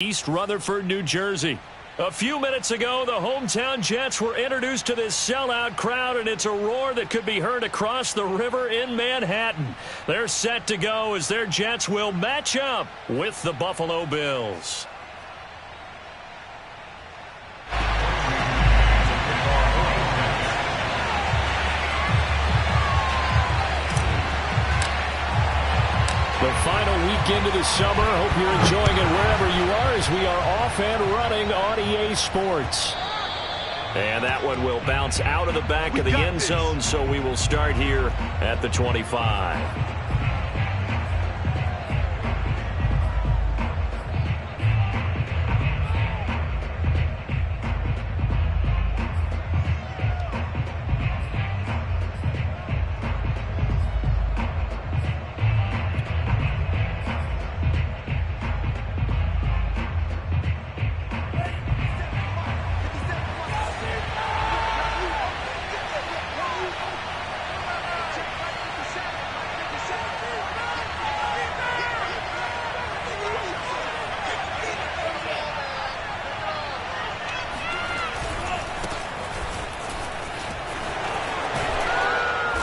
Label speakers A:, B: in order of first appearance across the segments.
A: East Rutherford, New Jersey. A few minutes ago, the hometown Jets were introduced to this sellout crowd, and it's a roar that could be heard across the river in Manhattan. They're set to go as their Jets will match up with the Buffalo Bills. The final weekend of the summer. Hope you're enjoying it wherever you are as we are off and running on EA Sports. And that one will bounce out of the back of the end zone, so we will start here at the 25.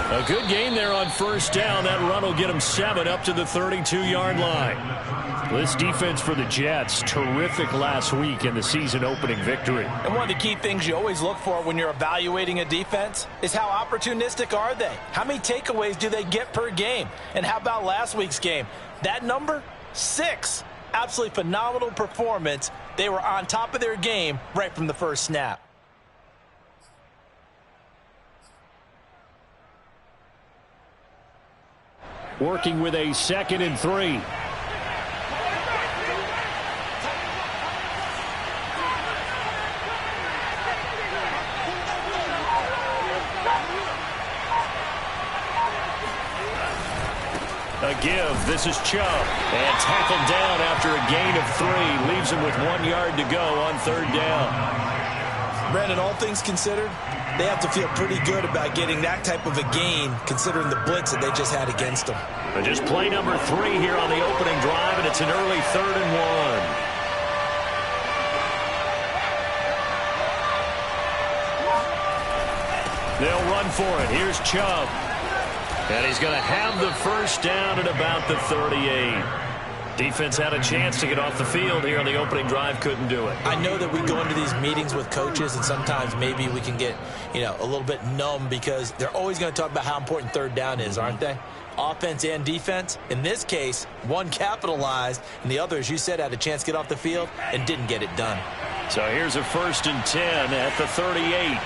A: A good gain there on first down. That run will get him 7 up to the 32-yard line. This defense for the Jets, terrific last week in the season-opening victory.
B: And one of the key things you always look for when you're evaluating a defense is how opportunistic are they? How many takeaways do they get per game? And how about last week's game? That number? 6. Absolutely phenomenal performance. They were on top of their game right from the first snap.
A: Working with a 2nd and 3. A give. This is Chubb. And tackled down after a gain of 3. Leaves him with 1 yard to go on third down.
B: Brandon, all things considered, they have to feel pretty good about getting that type of a gain considering the blitz that they just had against them.
A: But just play number 3 here on the opening drive, and it's an early 3rd and 1. They'll run for it. Here's Chubb. And he's going to have the first down at about the 38. Defense had a chance to get off the field here on the opening drive, couldn't do it.
B: I know that we go into these meetings with coaches, and sometimes maybe we can get, a little bit numb because they're always going to talk about how important third down is, aren't they? Offense and defense. In this case, one capitalized, and the other, as you said, had a chance to get off the field and didn't get it done.
A: So here's a 1st and 10 at the 38.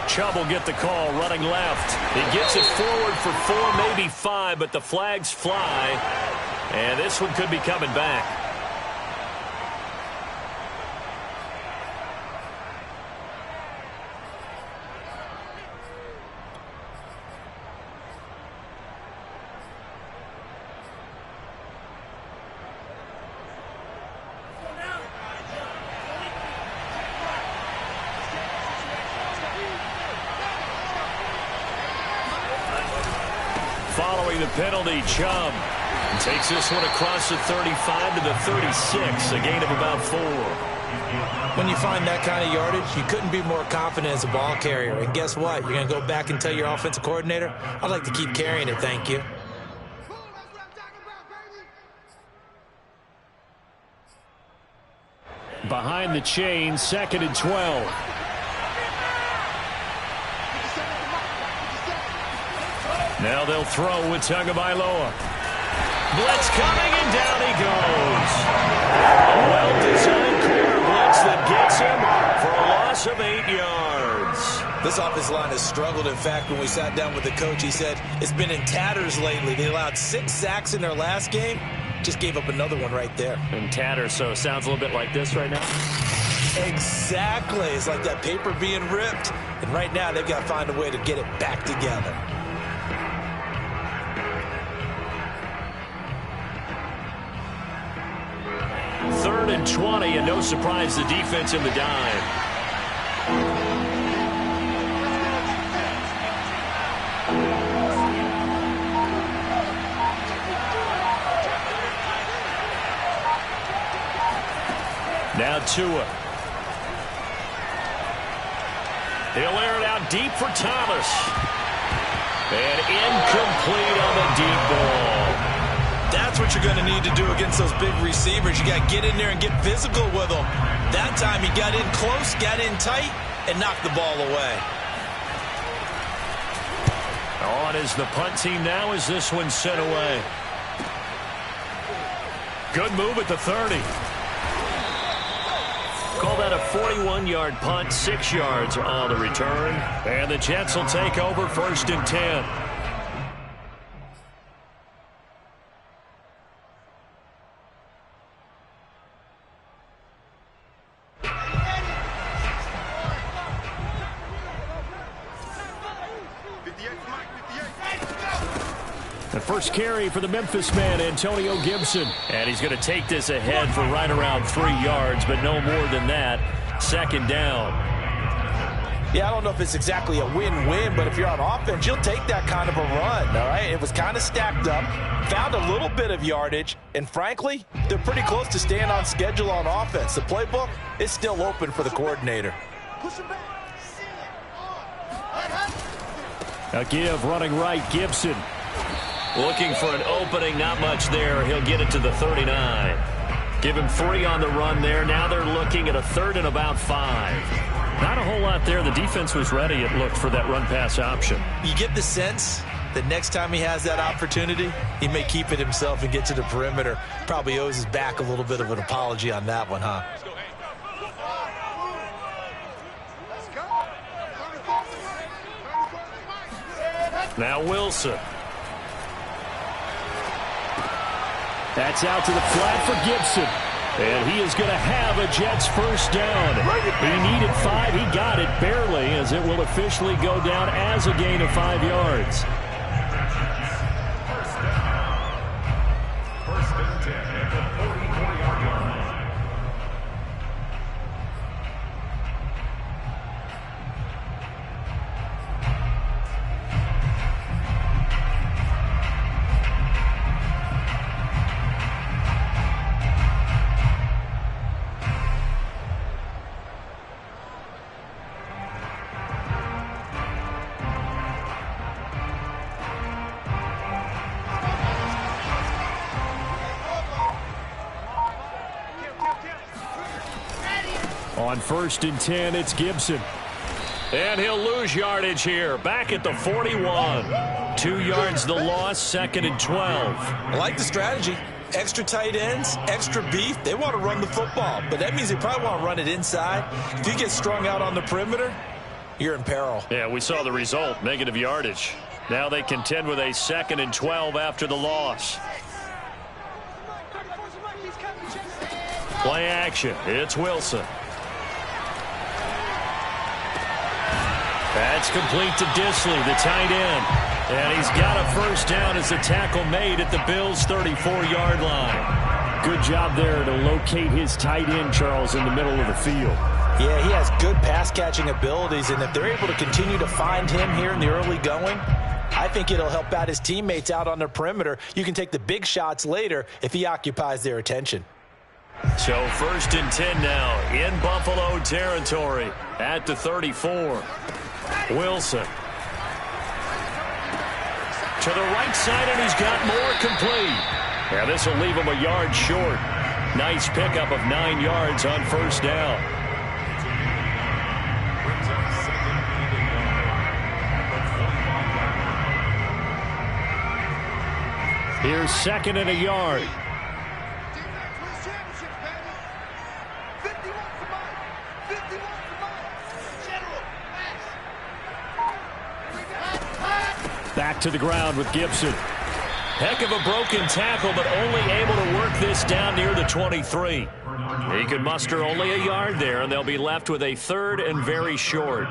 A: Chubb will get the call, running left. He gets it forward for 4, maybe 5, but the flags fly. And this one could be coming back. Following the penalty, Chubb takes this one across the 35 to the 36, a gain of about 4.
B: When you find that kind of yardage, you couldn't be more confident as a ball carrier. And guess what? You're going to go back and tell your offensive coordinator, I'd like to keep carrying it, thank you.
A: Behind the chain, 2nd and 12. Now they'll throw with Tagovailoa. Blitz coming, and down he goes. A well-designed corner blitz that gets him for a loss of 8 yards.
B: This offensive line has struggled. In fact, when we sat down with the coach, he said it's been in tatters lately. They allowed 6 sacks in their last game. Just gave up another one right there.
A: In tatters, so it sounds a little bit like this right now.
B: Exactly. It's like that paper being ripped. And right now, they've got to find a way to get it back together.
A: 3rd and 20, and no surprise the defense in the dive. Now Tua. He'll air it out deep for Thomas. And incomplete on the deep ball.
B: That's what you're going to need to do against those big receivers. You got to get in there and get physical with them. That time he got in close, got in tight, and knocked the ball away.
A: On is the punt team now as this one's sent away. Good move at the 30. Call that a 41-yard punt, 6 yards on the return. And the Jets will take over 1st and 10. The first carry for the Memphis man, Antonio Gibson. And he's going to take this ahead for right around 3 yards, but no more than that. 2nd down.
B: Yeah, I don't know if it's exactly a win-win, but if you're on offense, you'll take that kind of a run, all right? It was kind of stacked up, found a little bit of yardage, and frankly, they're pretty close to staying on schedule on offense. The playbook is still open for the coordinator.
A: A give running right, Gibson. Looking for an opening, not much there. He'll get it to the 39. Give him 3 on the run there. Now they're looking at a 3rd and about 5. Not a whole lot there. The defense was ready, it looked, for that run-pass option.
B: You get the sense that next time he has that opportunity, he may keep it himself and get to the perimeter. Probably owes his back a little bit of an apology on that one, huh?
A: Now Wilson. That's out to the flat for Gibson. And he is going to have a Jets first down. He needed 5. He got it barely, as it will officially go down as a gain of 5 yards. First and 10 at the 44-yard line. On 1st and 10, it's Gibson. And he'll lose yardage here. Back at the 41. 2 yards the loss, 2nd and 12.
B: I like the strategy. Extra tight ends, extra beef. They want to run the football, but that means they probably want to run it inside. If you get strung out on the perimeter, you're in peril.
A: Yeah, we saw the result, negative yardage. Now they contend with a 2nd and 12 after the loss. Play action. It's Wilson. That's complete to Disley, the tight end. And he's got a first down as the tackle made at the Bills' 34-yard line. Good job there to locate his tight end, Charles, in the middle of the field.
B: Yeah, he has good pass-catching abilities, and if they're able to continue to find him here in the early going, I think it'll help out his teammates out on the perimeter. You can take the big shots later if he occupies their attention.
A: So 1st and 10 now in Buffalo territory at the 34. Wilson. To the right side, and he's got more complete. Yeah, this will leave him a yard short. Nice pickup of 9 yards on first down. Here's 2nd and a yard. Back to the ground with Gibson. Heck of a broken tackle, but only able to work this down near the 23. He could muster only a yard there, and they'll be left with a 3rd and very short.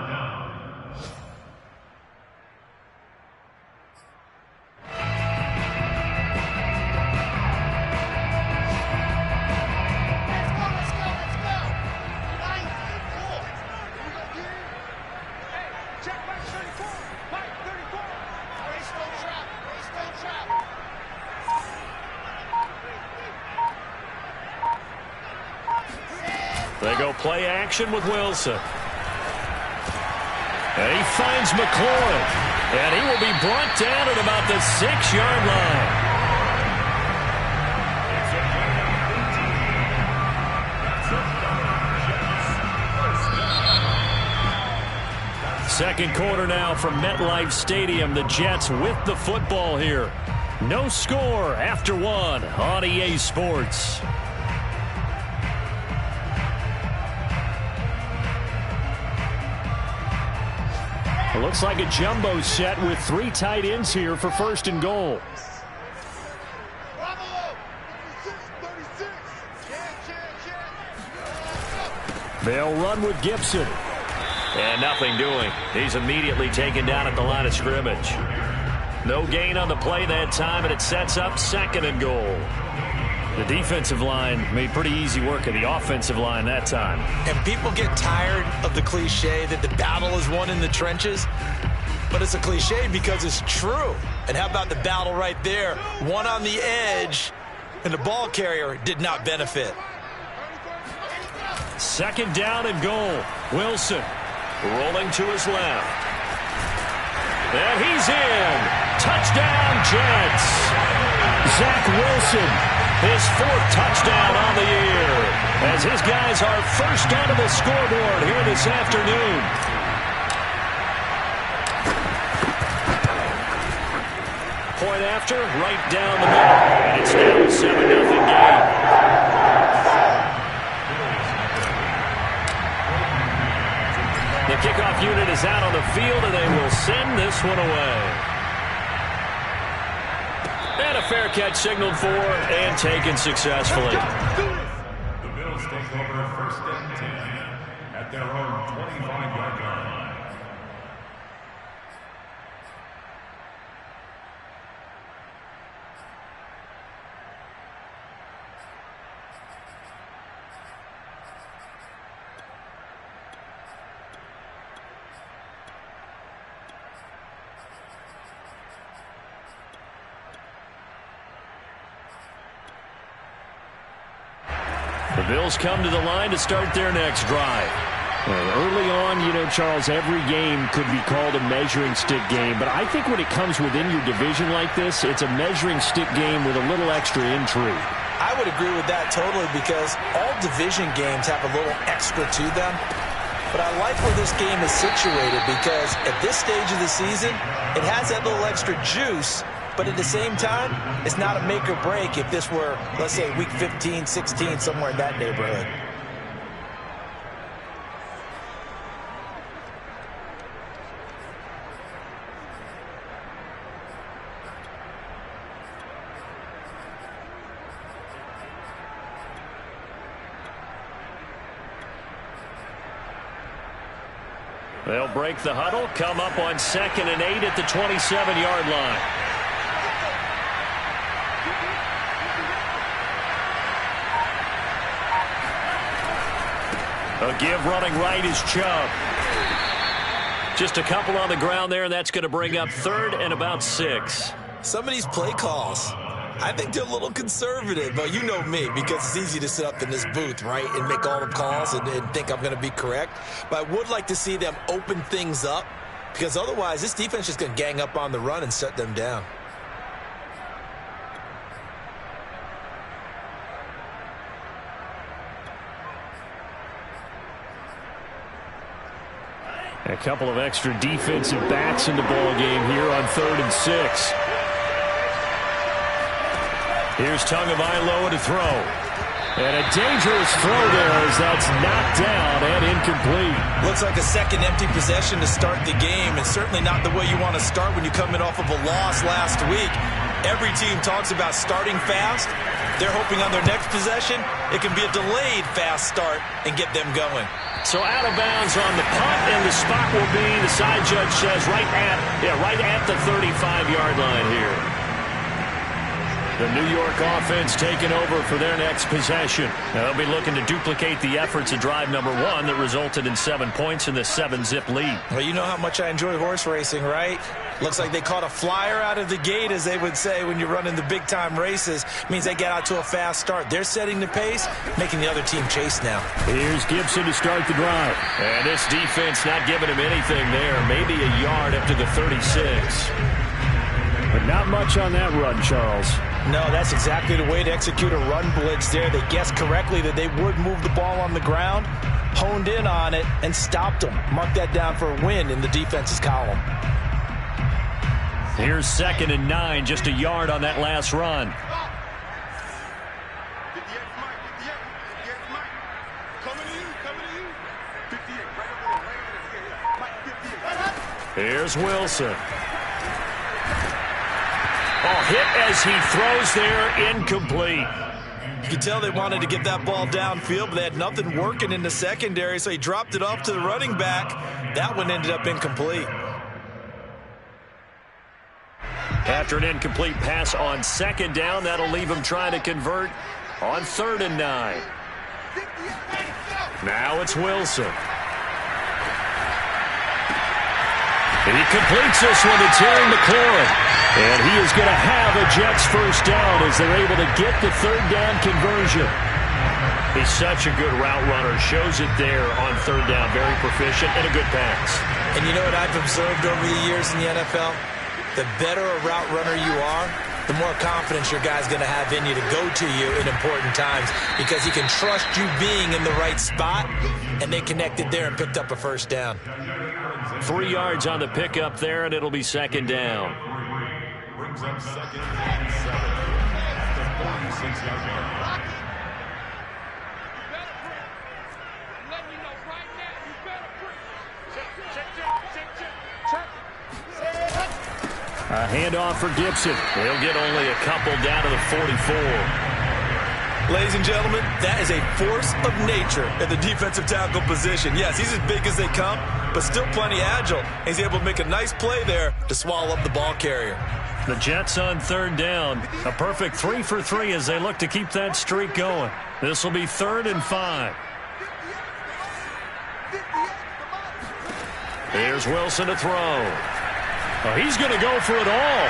A: They go play action with Wilson. And he finds McLaurin. And he will be brought down at about the 6-yard line. Second quarter now from MetLife Stadium. The Jets with the football here. No score after one on EA Sports. It looks like a jumbo set with 3 tight ends here for first and goal. They'll run with Gibson. And nothing doing. He's immediately taken down at the line of scrimmage. No gain on the play that time, and it sets up second and goal. The defensive line made pretty easy work of the offensive line that time.
B: And people get tired of the cliche that the battle is won in the trenches. But it's a cliche because it's true. And how about the battle right there? One on the edge, and the ball carrier did not benefit.
A: Second down and goal. Wilson rolling to his left. And he's in. Touchdown, Jets. Zach Wilson, his 4th touchdown on the year, as his guys are first onto the scoreboard here this afternoon. Point after, right down the middle. And it's now a 7-0 game. The kickoff unit is out on the field, and they will send this one away. And a fair catch signaled for and taken successfully.
C: The Bills take over first and 10 at their own 25-yard line.
A: The Bills come to the line to start their next drive. Early on, you know, Charles, every game could be called a measuring stick game. But I think when it comes within your division like this, it's a measuring stick game with a little extra intrigue.
B: I would agree with that totally because all division games have a little extra to them. But I like where this game is situated because at this stage of the season, it has that little extra juice. But at the same time, it's not a make or break if this were, let's say, week 15, 16, somewhere in that neighborhood.
A: They'll break the huddle, come up on 2nd and 8 at the 27-yard line. A give running right is Chubb. Just a couple on the ground there, and that's going to bring up 3rd and about 6.
B: Some of these play calls, I think they're a little conservative. But you know me, because it's easy to sit up in this booth, right, and make all the calls and think I'm going to be correct. But I would like to see them open things up because otherwise this defense is going to gang up on the run and shut them down.
A: A couple of extra defensive backs in the ball game here on 3rd and 6. Here's Tagovailoa to throw. And a dangerous throw there as that's knocked down and incomplete.
B: Looks like a second empty possession to start the game, and certainly not the way you want to start when you're coming off of a loss last week. Every team talks about starting fast. They're hoping on their next possession, it can be a delayed fast start and get them going.
A: So out of bounds on the punt, and the spot will be, the side judge says, right at the 35-yard line here. The New York offense taking over for their next possession. They'll be looking to duplicate the efforts of drive number 1 that resulted in 7 points in the 7-zip lead.
B: Well, you know how much I enjoy horse racing, right? Looks like they caught a flyer out of the gate, as they would say when you're running the big-time races. Means they get out to a fast start. They're setting the pace, making the other team chase now.
A: Here's Gibson to start the drive. And this defense not giving him anything there. Maybe a yard up to the 36. But not much on that run, Charles.
B: No, that's exactly the way to execute a run blitz there. They guessed correctly that they would move the ball on the ground, honed in on it, and stopped them. Mark that down for a win in the defense's column.
A: Here's 2nd and 9, just a yard on that last run. Here's Wilson. Oh, hit as he throws there, incomplete.
B: You can tell they wanted to get that ball downfield, but they had nothing working in the secondary, so he dropped it off to the running back. That one ended up incomplete.
A: After an incomplete pass on 2nd down, that'll leave him trying to convert on 3rd and 9. Now it's Wilson. He completes this one to Terry McLaurin. And he is going to have a Jets first down as they're able to get the 3rd down conversion. He's such a good route runner. Shows it there on 3rd down. Very proficient and a good pass.
B: And you know what I've observed over the years in the NFL? The better a route runner you are, the more confidence your guy's going to have in you to go to you in important times, because he can trust you being in the right spot, and they connected there and picked up a first down.
A: 3 yards on the pickup there, and it'll be 2nd down.
C: Brings up 2nd and 7 at the 46-yard line.
A: A handoff for Gibson. He'll get only a couple down to the 44.
B: Ladies and gentlemen, that is a force of nature at the defensive tackle position. Yes, he's as big as they come, but still plenty agile. He's able to make a nice play there to swallow up the ball carrier.
A: The Jets on 3rd down. A perfect 3 for 3 as they look to keep that streak going. This will be 3rd and 5. Here's Wilson to throw. Oh, he's going to go for it all.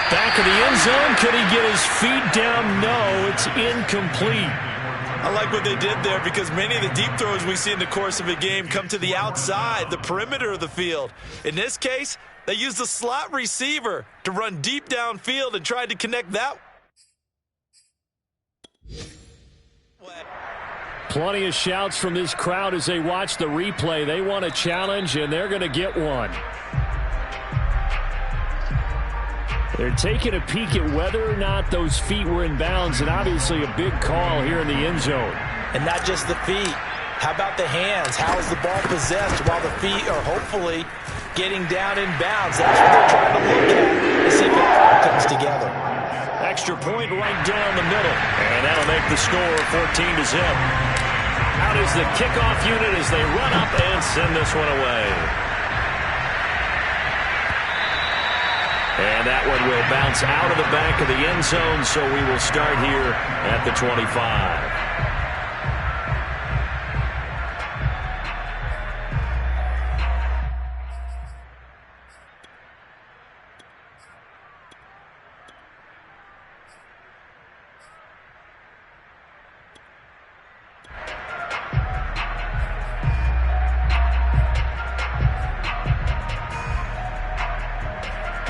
A: Back of the end zone. Could he get his feet down? No, it's incomplete.
B: I like what they did there, because many of the deep throws we see in the course of a game come to the outside, the perimeter of the field. In this case, they used the slot receiver to run deep downfield and tried to connect that.
A: Plenty of shouts from this crowd as they watch the replay. They want a challenge, and they're going to get one. They're taking a peek at whether or not those feet were in bounds, and obviously a big call here in the end zone.
B: And not just the feet. How about the hands? How is the ball possessed while the feet are hopefully getting down in bounds? That's what they're trying to look at to see if it comes together.
A: Extra point right down the middle. And that'll make the score 14-0. Out is the kickoff unit as they run up and send this one away. And that one will bounce out of the back of the end zone, so we will start here at the 25.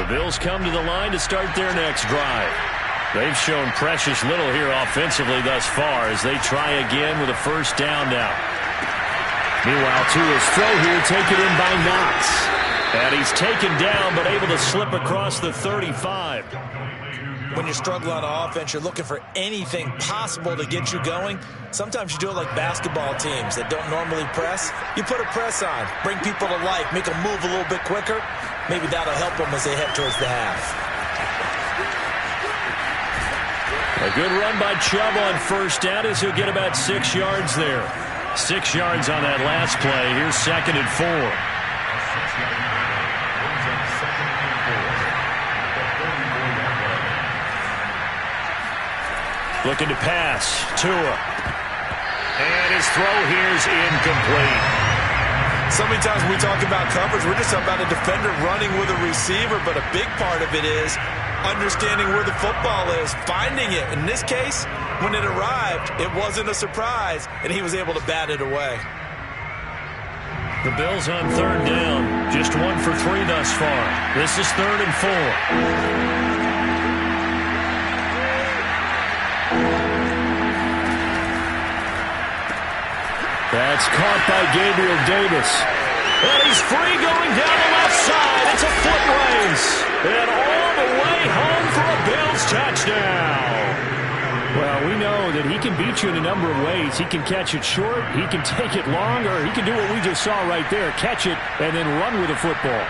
A: Bills come to the line to start their next drive. They've shown precious little here offensively thus far as they try again with a first down now. Meanwhile, Tua's throw here taken in by Knox. And he's taken down but able to slip across the 35.
B: When you struggle on offense, you're looking for anything possible to get you going. Sometimes you do it like basketball teams that don't normally press. You put a press on, bring people to life, make them move a little bit quicker. Maybe that'll help them as they head towards the half.
A: A good run by Chubb on first down as he'll get about 6 yards there. 6 yards on that last play. Here's 2nd and 4. Looking to pass. Tua. And his throw here is incomplete.
B: So many times when we talk about coverage, we're just about a defender running with a receiver, but a big part of it is understanding where the football is, finding it. In this case, when it arrived, it wasn't a surprise, and he was able to bat it away.
A: The Bills on third down. Just 1 for 3 thus far. This is 3rd and 4. That's caught by Gabriel Davis. And he's free going down the left side. It's a foot race. And all the way home for a Bills touchdown. Well, we know that he can beat you in a number of ways. He can catch it short, he can take it long, or he can do what we just saw right there, catch it and then run with the football.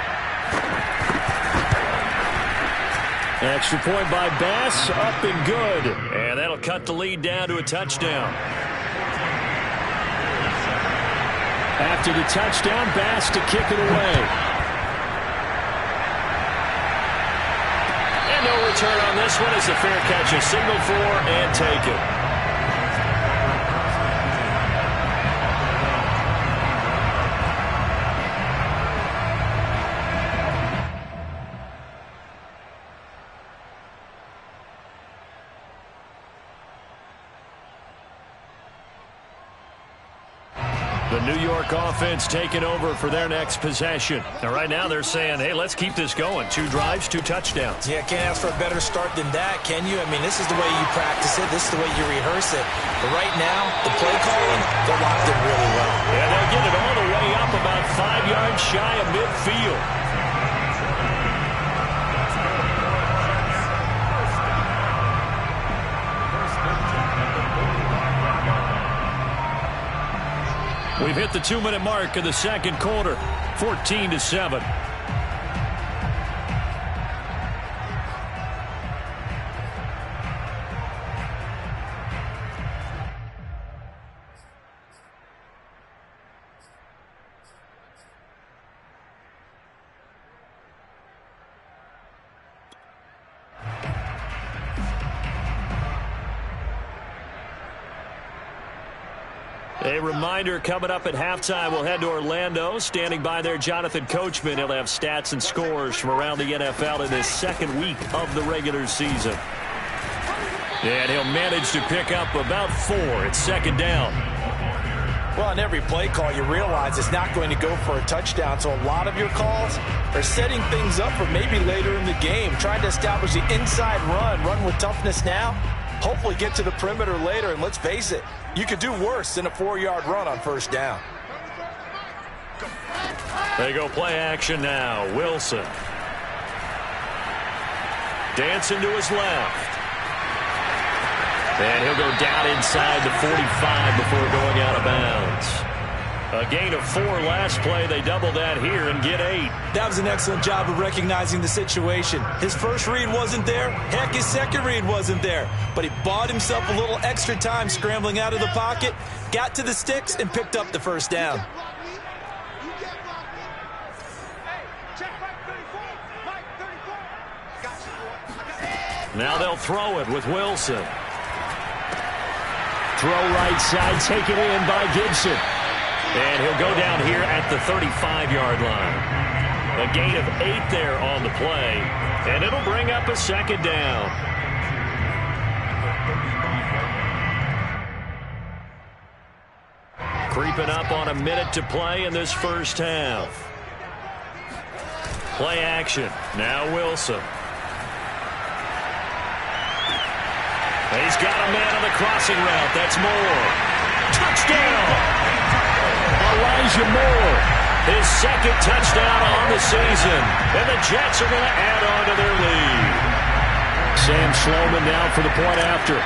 A: Extra point by Bass, up and good. And that'll cut the lead down to a touchdown. After the touchdown, Bass to kick it away. And no return on this one as the fair catch is signaled for and taken. The New York offense taking over for their next possession. Now, right now they're saying, hey, let's keep this going. 2 drives, 2 touchdowns.
B: Yeah, can't ask for a better start than that, can you? I mean, this is the way you practice it. This is the way you rehearse it. But right now, the play calling, they're locked in really well.
A: Yeah, they'll get it all the way up about 5 yards shy of midfield. We've hit the 2-minute mark of the second quarter, 14-7. A reminder, coming up at halftime, we'll head to Orlando. Standing by there, Jonathan Coachman. He'll have stats and scores from around the NFL in this second week of the regular season. And he'll manage to pick up about 4. It's second down.
B: Well, on every play call, you realize it's not going to go for a touchdown. So a lot of your calls are setting things up for maybe later in the game, trying to establish the inside run with toughness now. Hopefully get to the perimeter later, and let's face it, you could do worse than a 4-yard run on first down.
A: They go play action now. Wilson. Dancing to his left. And he'll go down inside the 45 before going out of bounds. A gain of 4 last play. They double that here and get 8.
B: That was an excellent job of recognizing the situation. His first read wasn't there. Heck, his second read wasn't there. But he bought himself a little extra time scrambling out of the pocket, got to the sticks, and picked up the first down.
A: Now they'll throw it with Wilson. Throw right side, taken in by Gibson. And he'll go down here at the 35-yard line. A gain of 8 there on the play. And it'll bring up a second down. Creeping up on a minute to play in this first half. Play action. Now Wilson. He's got a man on the crossing route. That's Moore. Touchdown! Elijah Moore, his second touchdown on the season. And the Jets are going to add on to their lead. Sam Sloman now for the point after.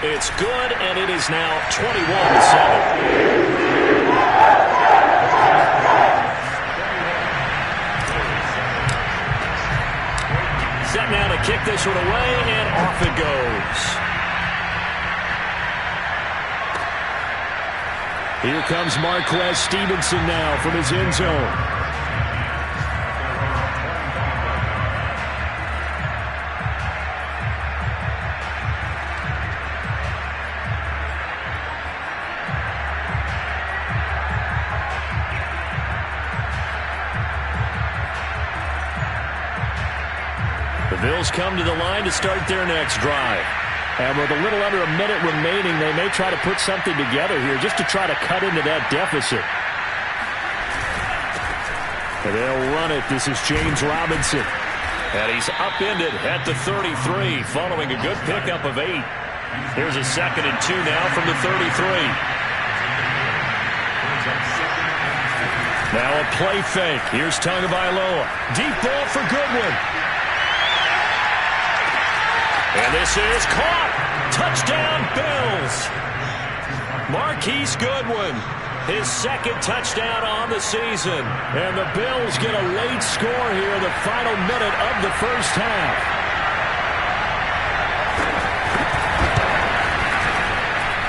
A: It's good, and it is now 21-7. Set now to kick this one away, and off it goes. Here comes Marquez Stevenson now from his end zone. Bills come to the line to start their next drive. And with a little under a minute remaining, they may try to put something together here just to try to cut into that deficit. And they'll run it. This is James Robinson. And he's upended at the 33 following a good pickup of 8. Here's a 2nd and 2 now from the 33. Now a play fake. Here's Tagovailoa. Deep ball for Goodwin. And this is caught. Touchdown, Bills. Marquise Goodwin, his 2nd touchdown on the season. And the Bills get a late score here in the final minute of the first half.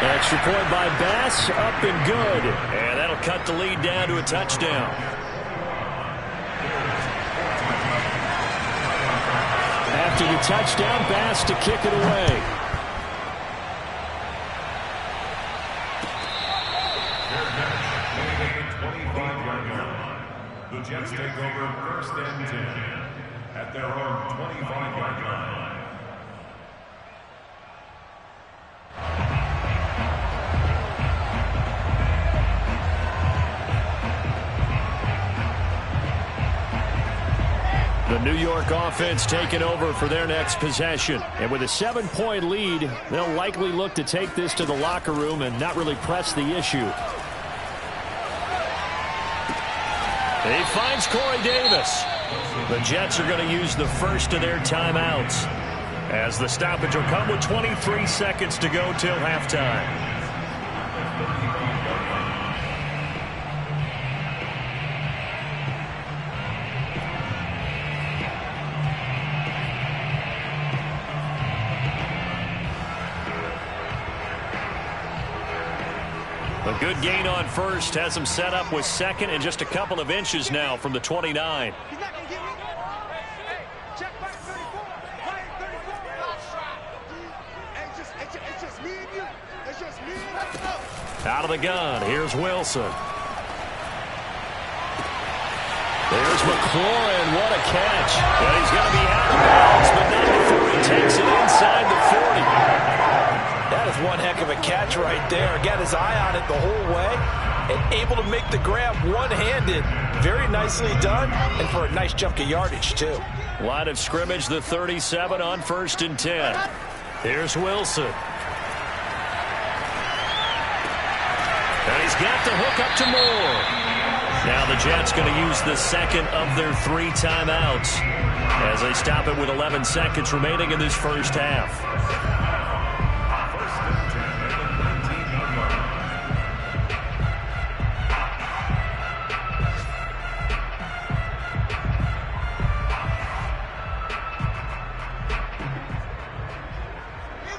A: Extra point by Bass, up and good. And that'll cut the lead down to a touchdown. After the touchdown, Bass to kick it away.
C: The Jets take over 1st and 10 at their own 25-yard line.
A: The New York offense taking over for their next possession. And with a 7-point lead, they'll likely look to take this to the locker room and not really press the issue. He finds Corey Davis. The Jets are going to use the first of their timeouts, as the stoppage will come with 23 seconds to go till halftime. A good gain on first has him set up with 2nd and just a couple of inches now from the 29. Out of the gun, here's Wilson. There's McLaurin, what a catch. And he's going to be out of bounds, but not before he takes it inside the 40.
B: That is one heck of a catch right there. Got his eye on it the whole way and able to make the grab one-handed. Very nicely done, and for a nice chunk of yardage, too.
A: Line of scrimmage, the 37 on 1st and 10. Here's Wilson. And he's got the hook up to Moore. Now the Jets going to use the 2nd of their 3 timeouts as they stop it with 11 seconds remaining in this first half.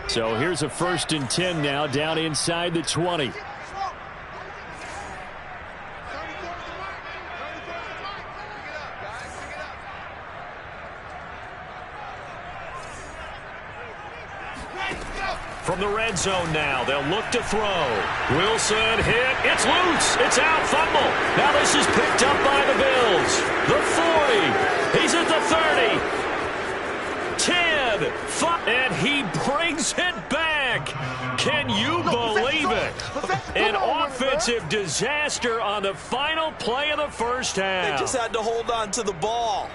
A: So here's a 1st and 10 now down inside the 20. From the red zone now, they'll look to throw. Wilson hit. It's loose. It's out. Fumble. Now this is picked up by the Bills. The 40. He's at the 30. 10. 5. And he brings it back. Can you believe it? An offensive disaster on the final play of the first half.
B: They just had to hold on to the ball.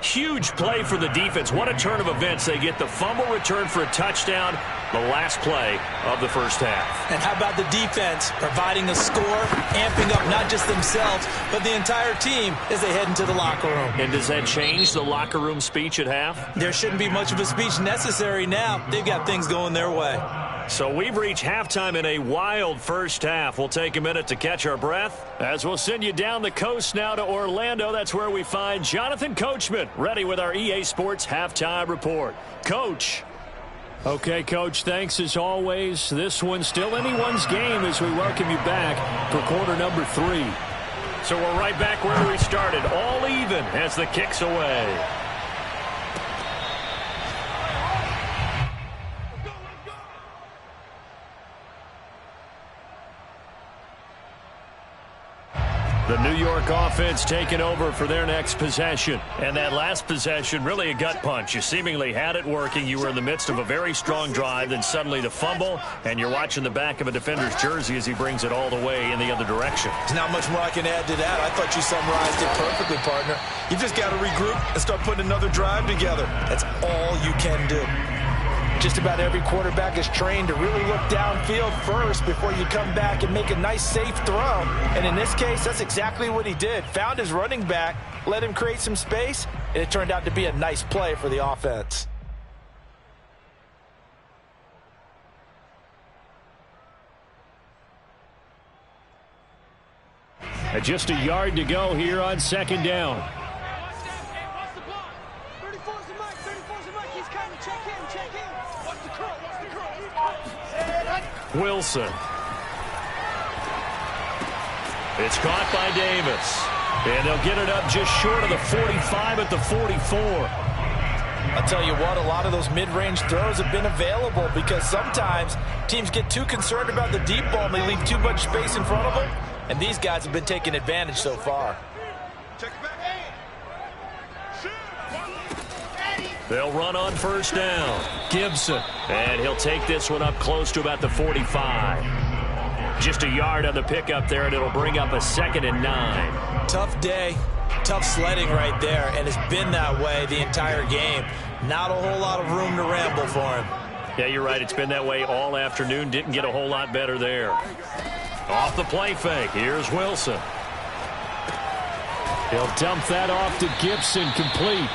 A: Huge play for the defense. What a turn of events. They get the fumble return for a touchdown, the last play of the first half.
B: And how about the defense providing a score, amping up not just themselves, but the entire team as they head into the locker room.
A: And does that change the locker room speech at half?
B: There shouldn't be much of a speech necessary now. They've got things going their way.
A: So we've reached halftime in a wild first half. We'll take a minute to catch our breath as we'll send you down the coast now to Orlando. That's where we find Jonathan Coachman ready with our EA Sports Halftime Report. Coach. Okay, Coach, thanks as always. This one's still anyone's game as we welcome you back for quarter number 3. So we're right back where we started, all even as the kick's away. The New York offense taking over for their next possession. And that last possession, really a gut punch. You seemingly had it working. You were in the midst of a very strong drive, then suddenly the fumble, and you're watching the back of a defender's jersey as he brings it all the way in the other direction.
B: There's not much more I can add to that. I thought you summarized it perfectly, partner. You've just got to regroup and start putting another drive together. That's all you can do. Just about every quarterback is trained to really look downfield first before you come back and make a nice, safe throw. And in this case, that's exactly what he did. Found his running back, let him create some space, and it turned out to be a nice play for the offense.
A: And just a yard to go here on second down. Wilson. It's caught by Davis. And they'll get it up just short of the 45 at the 44.
B: I'll tell you what, a lot of those mid-range throws have been available because sometimes teams get too concerned about the deep ball and they leave too much space in front of them. And these guys have been taking advantage so far.
A: They'll run on first down. Gibson. And he'll take this one up close to about the 45. Just a yard on the pickup there, and it'll bring up a 2nd and 9.
B: Tough day. Tough sledding right there, and it's been that way the entire game. Not a whole lot of room to ramble for him.
A: Yeah, you're right. It's been that way all afternoon. Didn't get a whole lot better there. Off the play fake. Here's Wilson. He'll dump that off to Gibson, complete.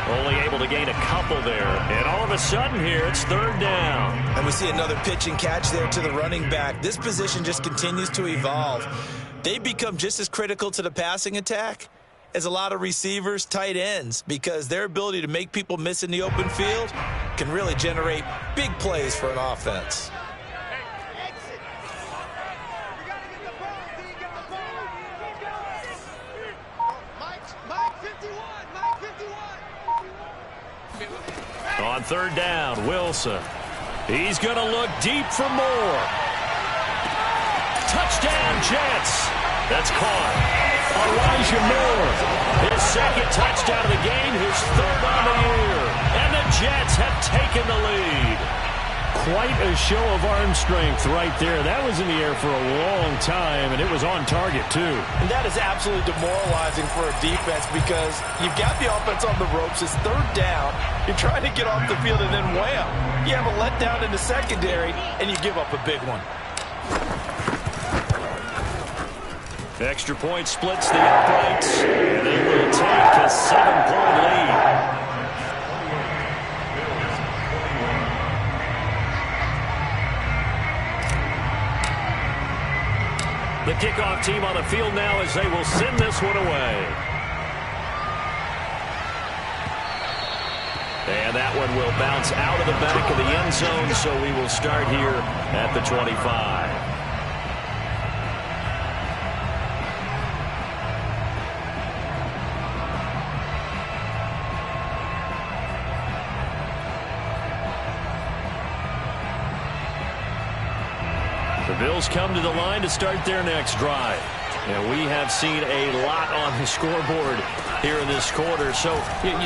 A: Only able to gain a couple there. And all of a sudden here, it's 3rd down.
B: And we see another pitch and catch there to the running back. This position just continues to evolve. They become just as critical to the passing attack as a lot of receivers, tight ends, because their ability to make people miss in the open field can really generate big plays for an offense.
A: On 3rd down, Wilson. He's going to look deep for more. Touchdown, Jets. That's caught. Elijah Moore. His 2nd touchdown of the game, his 3rd on the year. And the Jets have taken the lead. Quite a show of arm strength right there. That was in the air for a long time, and it was on target, too.
B: And that is absolutely demoralizing for a defense because you've got the offense on the ropes. It's 3rd down. You're trying to get off the field, and then wham, you have a letdown in the secondary, and you give up a big one.
A: Extra point splits the uprights, and they will take a 7-point lead. The kickoff team on the field now as they will send this one away. And that one will bounce out of the back of the end zone, so we will start here at the 25. The Bills come to the line to start their next drive. And we have seen a lot on the scoreboard here in this quarter. So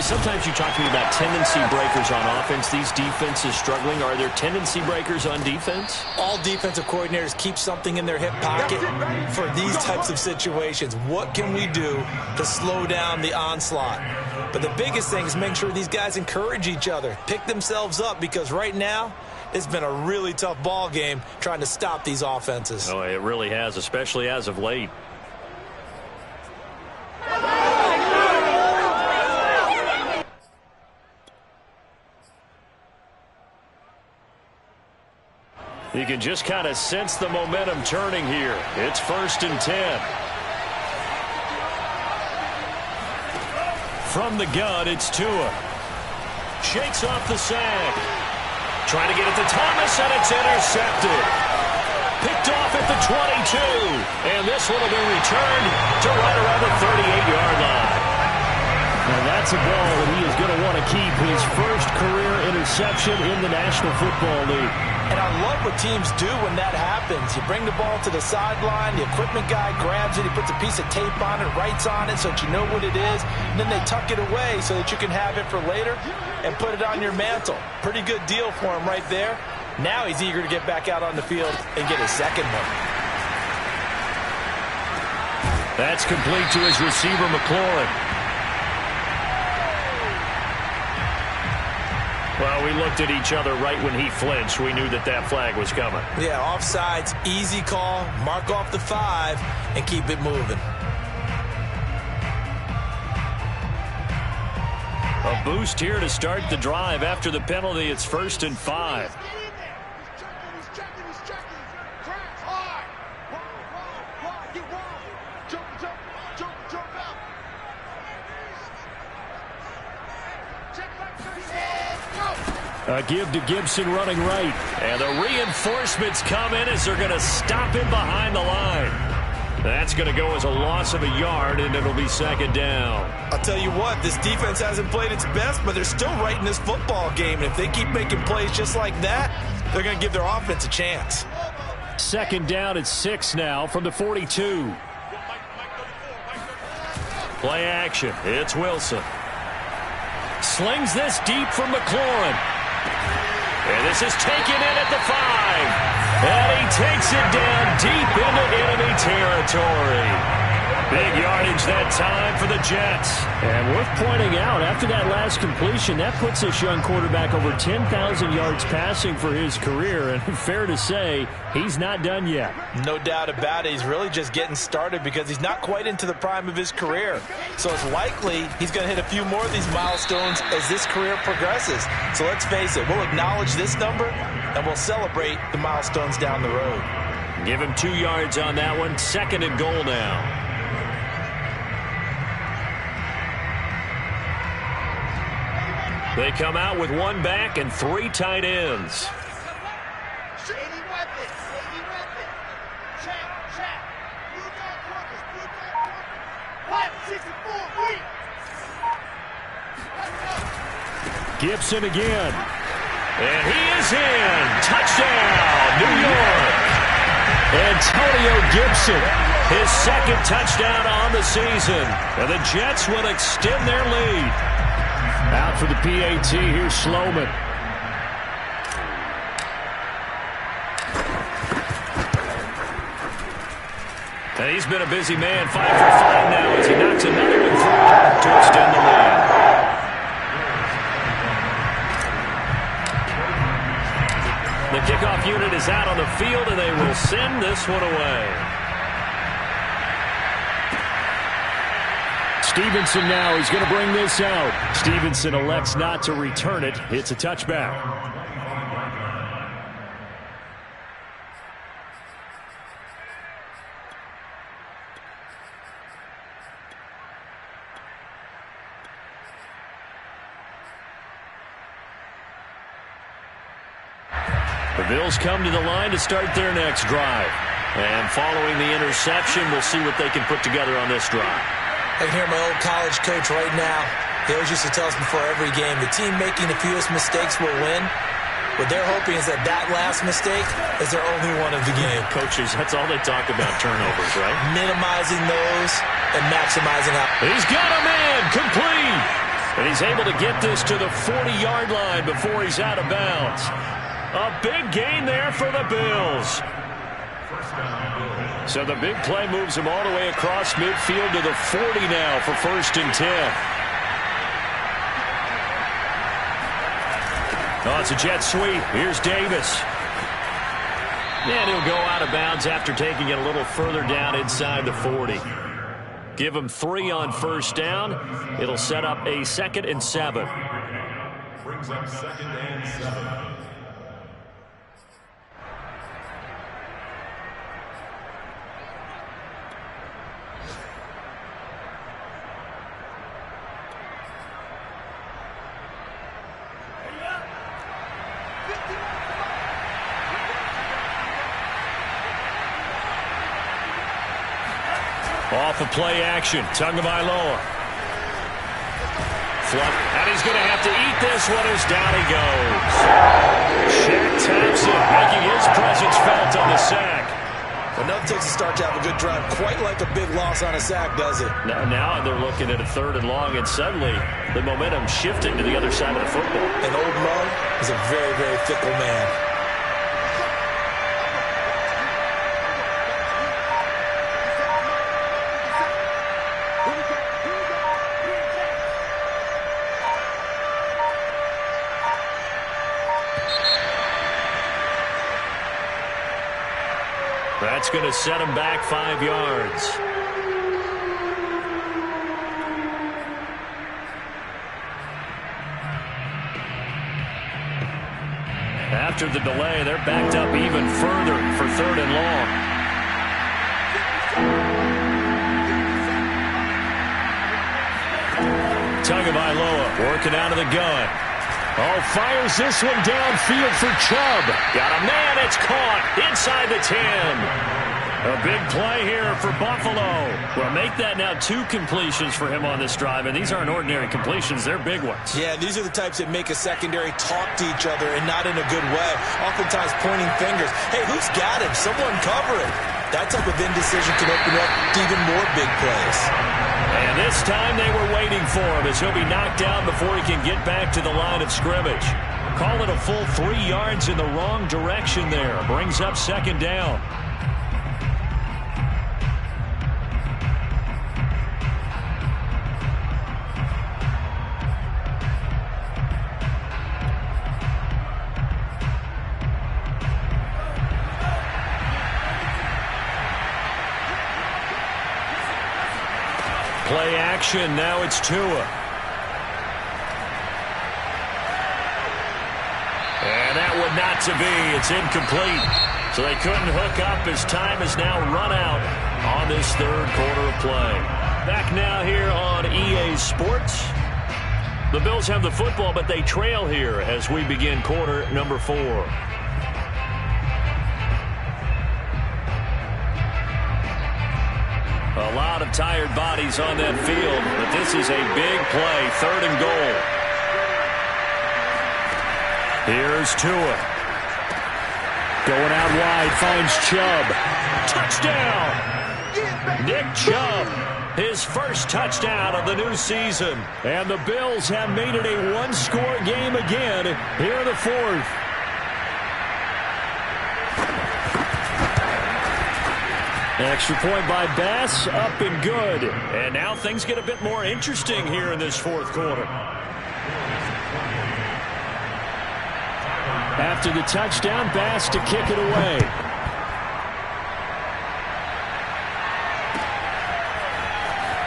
A: sometimes you talk to me about tendency breakers on offense. These defenses struggling. Are there tendency breakers on defense?
B: All defensive coordinators keep something in their hip pocket for these types of situations. What can we do to slow down the onslaught? But the biggest thing is make sure these guys encourage each other, pick themselves up, because right now it's been a really tough ball game trying to stop these offenses.
A: Oh, it really has, especially as of late. You can just kind of sense the momentum turning here. It's 1st and 10. From the gun, it's Tua. Shakes off the sack. Trying to get it to Thomas, and it's intercepted. Picked off at the 22. And this one will be returned to right around the 38-yard line. And that's a ball that he is going to want to keep his first career interception in the National Football League.
B: And I love what teams do when that happens. You bring the ball to the sideline, the equipment guy grabs it, he puts a piece of tape on it, writes on it so that you know what it is, and then they tuck it away so that you can have it for later and put it on your mantle. Pretty good deal for him right there. Now he's eager to get back out on the field and get his second one.
A: That's complete to his receiver, McLaurin. Well, we looked at each other right when he flinched. We knew that that flag was coming.
B: Yeah, offsides, easy call, mark off the 5, and keep it moving.
A: A boost here to start the drive. After the penalty, it's 1st and 5. A give to Gibson running right. And the reinforcements come in as they're going to stop him behind the line. That's going to go as a loss of a yard, and it'll be 2nd down.
B: I'll tell you what, this defense hasn't played its best, but they're still right in this football game. And if they keep making plays just like that, they're going to give their offense a chance.
A: 2nd down at 6 now from the 42. Play action. It's Wilson. Slings this deep from McLaurin. And this is taken in at the 5. And he takes it down deep into enemy territory. Big yardage that time for the Jets. And worth pointing out, after that last completion, that puts this young quarterback over 10,000 yards passing for his career. And fair to say, he's not done yet.
B: No doubt about it. He's really just getting started because he's not quite into the prime of his career. So it's likely he's going to hit a few more of these milestones as this career progresses. So let's face it, we'll acknowledge this number and we'll celebrate the milestones down the road.
A: Give him 2 yards on that one. 2nd and goal now. They come out with 1 back and 3 tight ends. Gibson again. And he is in. Touchdown, New York. Antonio Gibson, his 2nd touchdown on the season. And the Jets will extend their lead. Out for the PAT, here's Sloman. And he's been a busy man, 5 for 5 now as he knocks another one through to extend the lead. The kickoff unit is out on the field, and they will send this one away. Stevenson now, he's going to bring this out. Stevenson elects not to return it. It's a touchback. The Bills come to the line to start their next drive. And following the interception, we'll see what they can put together on this drive.
B: I can hear my old college coach right now. He always used to tell us before every game, the team making the fewest mistakes will win. What they're hoping is that last mistake is their only one of the game.
A: Coaches, that's all they talk about, turnovers, right?
B: Minimizing those and maximizing out.
A: He's got a man, complete. And he's able to get this to the 40-yard line before he's out of bounds. A big gain there for the Bills. So the big play moves him all the way across midfield to the 40 now for 1st and 10. Oh, it's a jet sweep. Here's Davis. And he'll go out of bounds after taking it a little further down inside the 40. Give him 3 on 1st down. It'll set up a 2nd and 7.
C: Brings up 2nd and 7.
A: Off of play action, Tagovailoa. And he's going to have to eat this one as down he goes. Shaq Thompson making his presence felt on the sack.
B: Well, nothing takes a start to have a good drive quite like a big loss on a sack, does it?
A: Now they're looking at a 3rd and long, and suddenly the momentum shifting to the other side of the football.
B: And Old Mo is a very, very fickle man.
A: That's going to set him back 5 yards. After the delay, they're backed up even further for 3rd and long. Tagovailoa working out of the gun. Oh, fires this one downfield for Chubb. Got a man, it's caught inside the 10. A big play here for Buffalo. Well, make that now 2 completions for him on this drive, and these aren't ordinary completions. They're big ones.
B: Yeah, these are the types that make a secondary talk to each other and not in a good way. Oftentimes pointing fingers. Hey, who's got him? Someone cover it. That type of indecision can open up to even more big plays.
A: And this time they were waiting for him as he'll be knocked down before he can get back to the line of scrimmage. Call it a full 3 yards in the wrong direction there. Brings up 2nd down. Play action, now it's Tua. And that one not to be. It's incomplete. So they couldn't hook up as time has now run out on this 3rd quarter of play. Back now here on EA Sports. The Bills have the football, but they trail here as we begin quarter number 4. A lot of tired bodies on that field, but this is a big play, 3rd and goal. Here's Tua. Going out wide, finds Chubb. Touchdown! Nick Chubb, his first touchdown of the new season. And the Bills have made it a 1-score game again here in the 4th. Extra point by Bass, up and good. And now things get a bit more interesting here in this 4th quarter. After the touchdown, Bass to kick it away.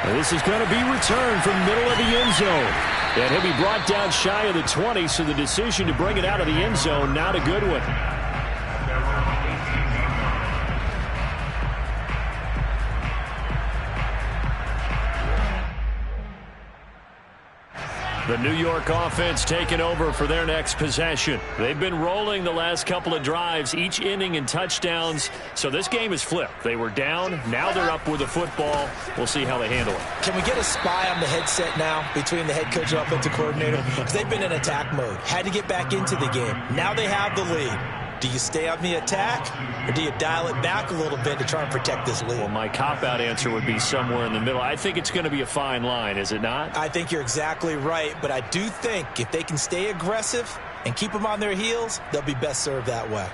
A: And this is going to be returned from the middle of the end zone. And he'll be brought down shy of the 20, so the decision to bring it out of the end zone, not a good one. The New York offense taking over for their next possession. They've been rolling the last couple of drives, each inning in touchdowns. So this game is flipped. They were down. Now they're up with the football. We'll see how they handle it.
B: Can we get a spy on the headset now between the head coach and offensive coordinator? Because they've been in attack mode. Had to get back into the game. Now they have the lead. Do you stay on the attack, or do you dial it back a little bit to try and protect this lead?
A: Well, my cop-out answer would be somewhere in the middle. I think it's going to be a fine line, is it not?
B: I think you're exactly right, but I do think if they can stay aggressive and keep them on their heels, they'll be best served that way.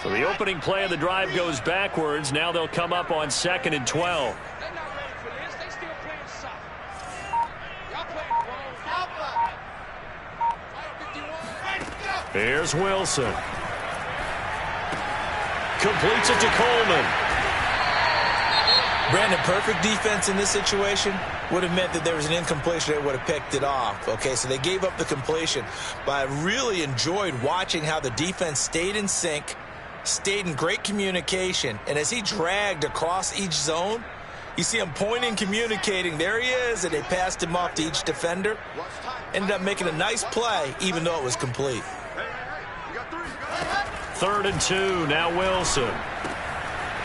A: So the opening play of the drive goes backwards. Now they'll come up on 2nd and 12.
D: They're not ready for this. They still playing soft. Y'all playing wrong.
A: Here's Wilson. Completes it to Coleman.
B: Brandon, perfect defense in this situation would have meant that there was an incompletion that would have picked it off. Okay, so they gave up the completion. But I really enjoyed watching how the defense stayed in sync, stayed in great communication, and as he dragged across each zone, You see him pointing, communicating. There he is, and they passed him off to each defender. Ended up making a nice play, even though it was complete.
A: 3rd and 2, now Wilson.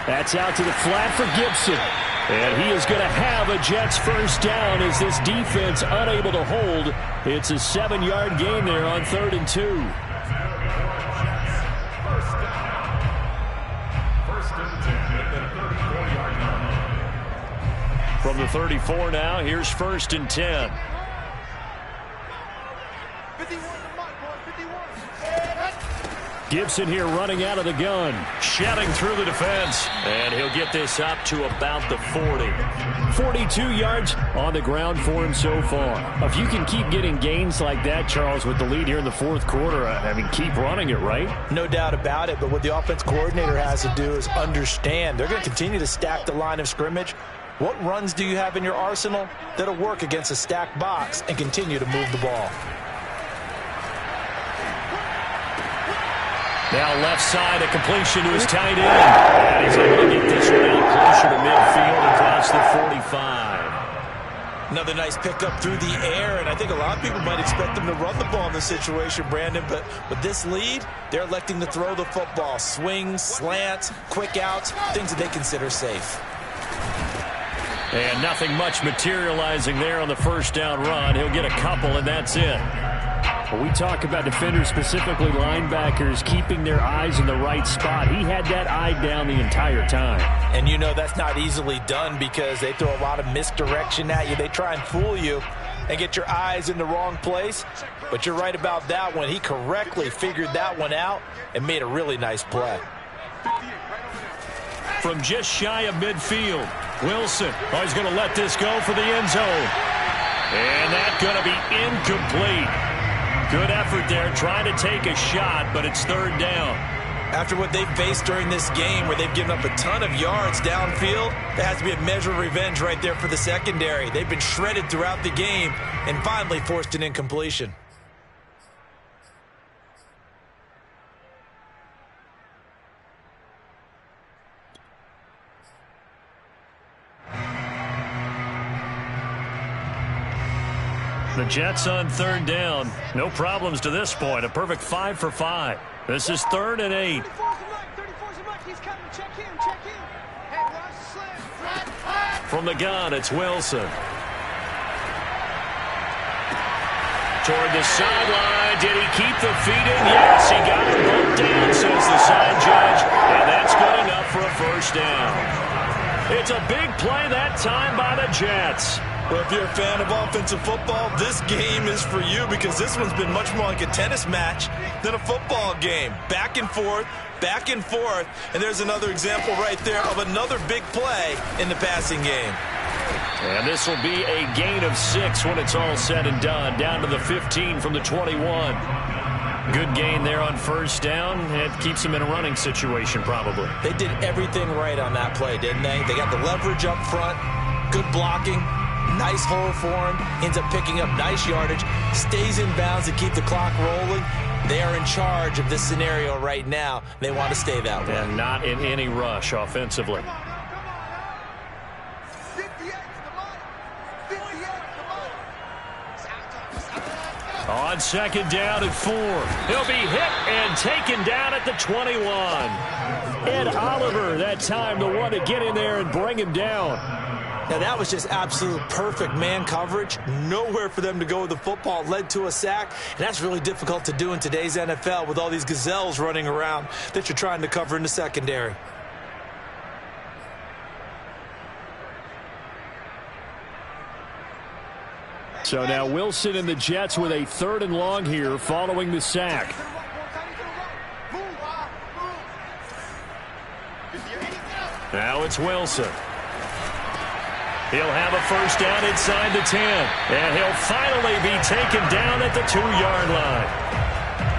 A: That's out to the flat for Gibson. And he is going to have a Jets first down as this defense unable to hold. It's a 7-yard gain there on 3rd and 2. From the 34 now, here's 1st and 10.
D: 51.
A: Gibson here running out of the gun, shedding through the defense, and he'll get this up to about the 40. 42 yards on the ground for him so far. If you can keep getting gains like that, Charles, with the lead here in the 4th quarter, I mean, keep running it, right?
B: No doubt about it, but what the offense coordinator has to do is understand they're going to continue to stack the line of scrimmage. What runs do you have in your arsenal that'll work against a stacked box and continue to move the ball?
A: Now left side, a completion to his tight end. And he's able to get this one out closer to midfield across the 45.
B: Another nice pickup through the air, and I think a lot of people might expect them to run the ball in this situation, Brandon, but with this lead, they're electing to throw the football. Swings, slants, quick outs, things that they consider safe.
A: And nothing much materializing there on the first down run. He'll get a couple, and that's it. When we talk about defenders, specifically linebackers, keeping their eyes in the right spot, he had that eye down the entire time.
B: And you know that's not easily done because they throw a lot of misdirection at you. They try and fool you and get your eyes in the wrong place. But you're right about that one. He correctly figured that one out and made a really nice play.
A: From just shy of midfield, Wilson, he's going to let this go for the end zone. And that's going to be incomplete. Good effort there, trying to take a shot, but it's 3rd down.
B: After what they've faced during this game where they've given up a ton of yards downfield, there has to be a measure of revenge right there for the secondary. They've been shredded throughout the game and finally forced an incompletion.
A: The Jets on 3rd down. No problems to this point. A perfect 5 for 5. This is 3rd and 8.
D: 34's the mic. He's coming. Check in. Hey, watch the slant.
A: From the gun, it's Wilson. Toward the sideline. Did he keep the feet in? Yes, he got them both down, says the side judge. And that's good enough for a first down. It's a big play that time by the Jets.
B: Well, if you're a fan of offensive football, this game is for you because this one's been much more like a tennis match than a football game. Back and forth, and there's another example right there of another big play in the passing game.
A: And this will be a gain of 6 when it's all said and done, down to the 15 from the 21. Good gain there on first down. It keeps him in a running situation probably.
B: They did everything right on that play, didn't they? They got the leverage up front, good blocking. Nice hole for him. Ends up picking up nice yardage. Stays in bounds to keep the clock rolling. They are in charge of this scenario right now. They want to stay that way.
A: And not in any rush offensively. On 2nd down at 4. He'll be hit and taken down at the 21. Ed Oliver, that time the one to get in there and bring him down.
B: Now, that was just absolute perfect man coverage. Nowhere for them to go with the football. Led to a sack, and that's really difficult to do in today's NFL with all these gazelles running around that you're trying to cover in the secondary.
A: So now Wilson and the Jets with a 3rd and long here following the sack. Now it's Wilson. He'll have a first down inside the 10. And he'll finally be taken down at the 2-yard line.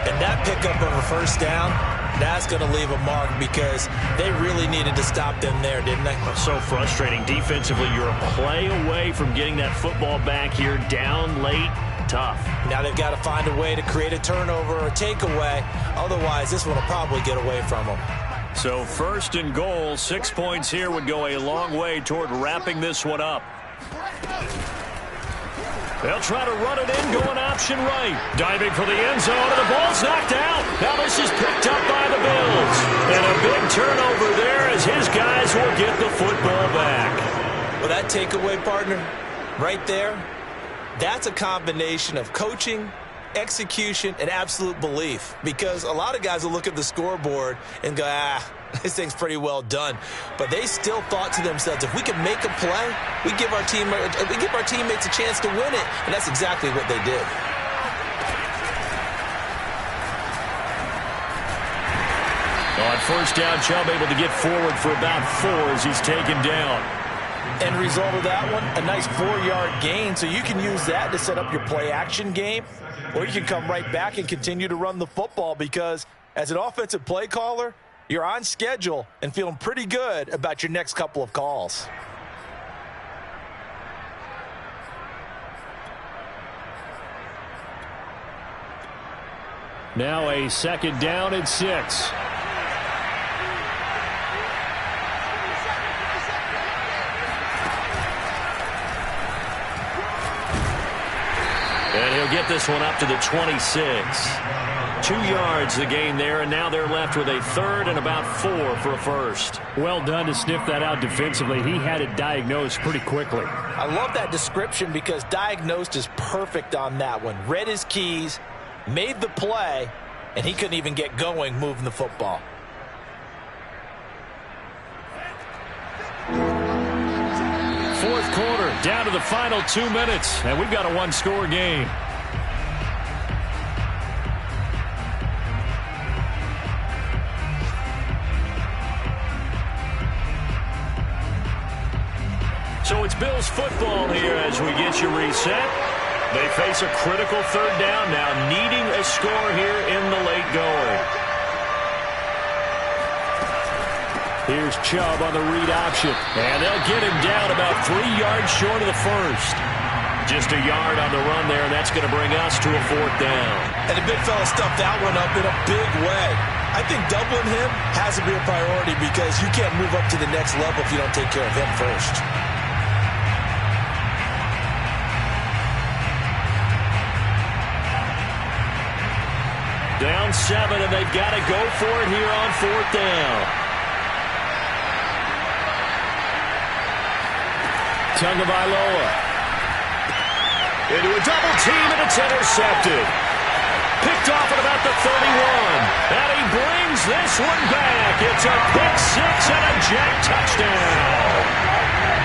B: And that pickup of a first down, that's going to leave a mark because they really needed to stop them there, didn't they?
A: So frustrating. Defensively, you're a play away from getting that football back here down late. Tough.
B: Now they've got to find a way to create a turnover or takeaway. Otherwise, this one will probably get away from them.
A: So first and goal, 6 points here would go a long way toward wrapping this one up. They'll try to run it in, going option right. Diving for the end zone, and the ball's knocked out. Now this is picked up by the Bills. And a big turnover there as his guys will get the football back.
B: Well, that takeaway, partner, right there, that's a combination of coaching, execution, and absolute belief. Because a lot of guys will look at the scoreboard and go, this thing's pretty well done. But they still thought to themselves, if we can make a play, we give our teammates a chance to win it. And that's exactly what they did.
A: On first down, Chubb able to get forward for about 4 as he's taken down.
B: End result of that one, a nice 4-yard gain. So you can use that to set up your play-action game, or you can come right back and continue to run the football because as an offensive play caller, you're on schedule and feeling pretty good about your next couple of calls.
A: Now a second down and 6. And he'll get this one up to the 26. 2 yards the gain there, and now they're left with a third and about 4 for a first.
E: Well done to sniff that out defensively. He had it diagnosed pretty quickly.
B: I love that description because diagnosed is perfect on that one. Read his keys, made the play, and he couldn't even get going moving the football.
A: Fourth quarter, down to the final 2 minutes, and we've got a one-score game. So it's Bills football here as we get you reset. They face a critical third down now, needing a score here in the late going. Here's Chubb on the read option, and they'll get him down about 3 yards short of the first. Just a yard on the run there, and that's going to bring us to a fourth down.
B: And the big fella stuffed that one up in a big way. I think doubling him has to be a priority because you can't move up to the next level if you don't take care of him first.
A: Down 7, and they've got to go for it here on fourth down. Tagovailoa into a double team, and it's intercepted. Picked off at about the 31, and he brings this one back. It's a pick 6 and a jack touchdown.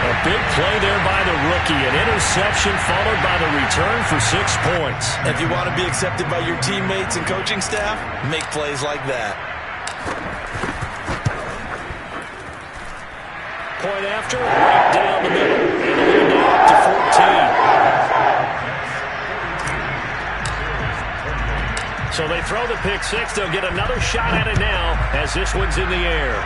A: A big play there by the rookie. An interception followed by the return for 6 points.
B: If you want to be accepted by your teammates and coaching staff, make plays like that.
A: Point after, right down the middle. And a little knock to 14. So they throw the pick 6. They'll get another shot at it now as this one's in the air.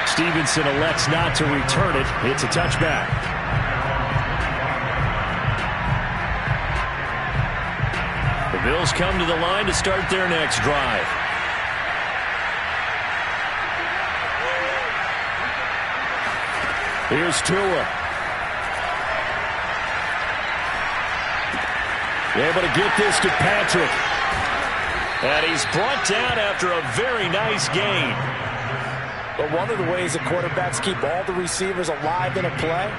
A: Stevenson elects not to return it. It's a touchback. The Bills come to the line to start their next drive. Here's Tua. Able to get this to Patrick. And he's brought down after a very nice gain.
B: But one of the ways that quarterbacks keep all the receivers alive in a play,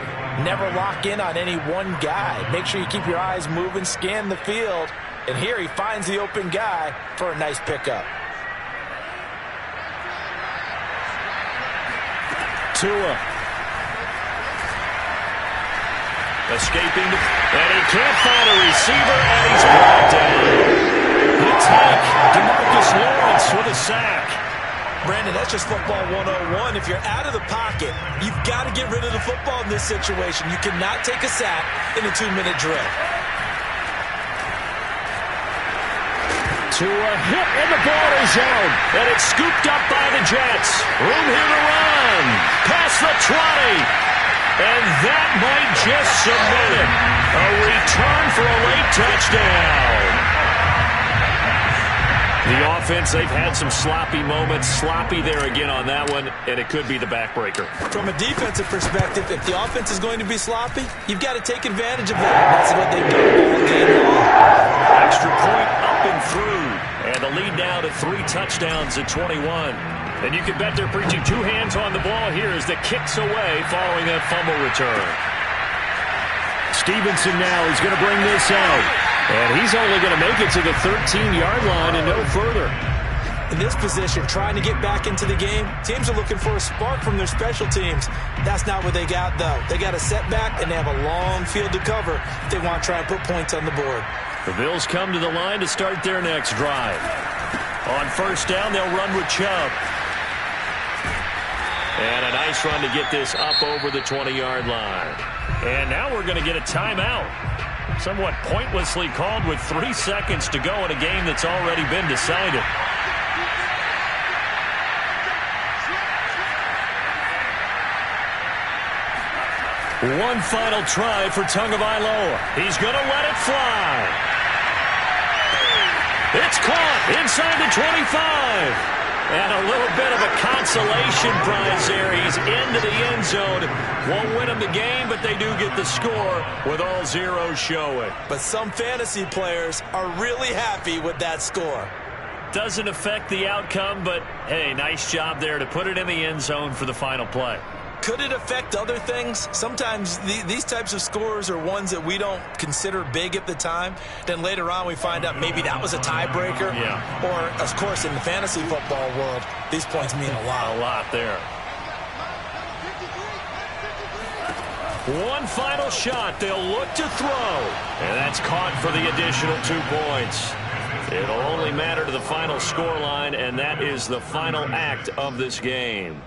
B: never lock in on any one guy. Make sure you keep your eyes moving, scan the field. And here he finds the open guy for a nice pickup.
A: Tua. Escaping, and he can't find a receiver, and he's brought down. The tank, DeMarcus Lawrence with a sack.
B: Brandon, that's just football 101. If you're out of the pocket, you've got to get rid of the football in this situation. You cannot take a sack in a 2-minute drill.
A: Tua hit, and the ball is out. And it's scooped up by the Jets. Room here to run. Past the 20. And that might just submit it. A return for a late touchdown. The offense, they've had some sloppy moments. Sloppy there again on that one, and it could be the backbreaker.
B: From a defensive perspective, if the offense is going to be sloppy, you've got to take advantage of that. That's what they've done all game long.
A: Extra point up and through. And the lead now to 3 touchdowns at 21. And you can bet they're preaching 2 hands on the ball here as the kick's away following that fumble return.
E: Stevenson now is going to bring this out.
A: And he's only going to make it to the 13-yard line and no further.
B: In this position, trying to get back into the game, teams are looking for a spark from their special teams. That's not what they got, though. They got a setback, and they have a long field to cover if they want to try and put points on the board.
A: The Bills come to the line to start their next drive. On first down, they'll run with Chubb. And a nice run to get this up over the 20-yard line. And now we're going to get a timeout. Somewhat pointlessly called with 3 seconds to go in a game that's already been decided. One final try for Tagovailoa. He's going to let it fly. It's caught inside the 25. And a little bit of a consolation prize there. He's into the end zone. Won't win them the game, but they do get the score with all zeros showing.
B: But some fantasy players are really happy with that score.
A: Doesn't affect the outcome, but, hey, nice job there to put it in the end zone for the final play.
B: Could it affect other things? Sometimes these types of scores are ones that we don't consider big at the time. Then later on we find out maybe that was a tiebreaker.
A: Yeah.
B: Or, of course, in the fantasy football world, these points mean a lot.
A: A lot there. One final shot. They'll look to throw. And that's caught for the additional 2 points. It'll only matter to the final scoreline, and that is the final act of this game.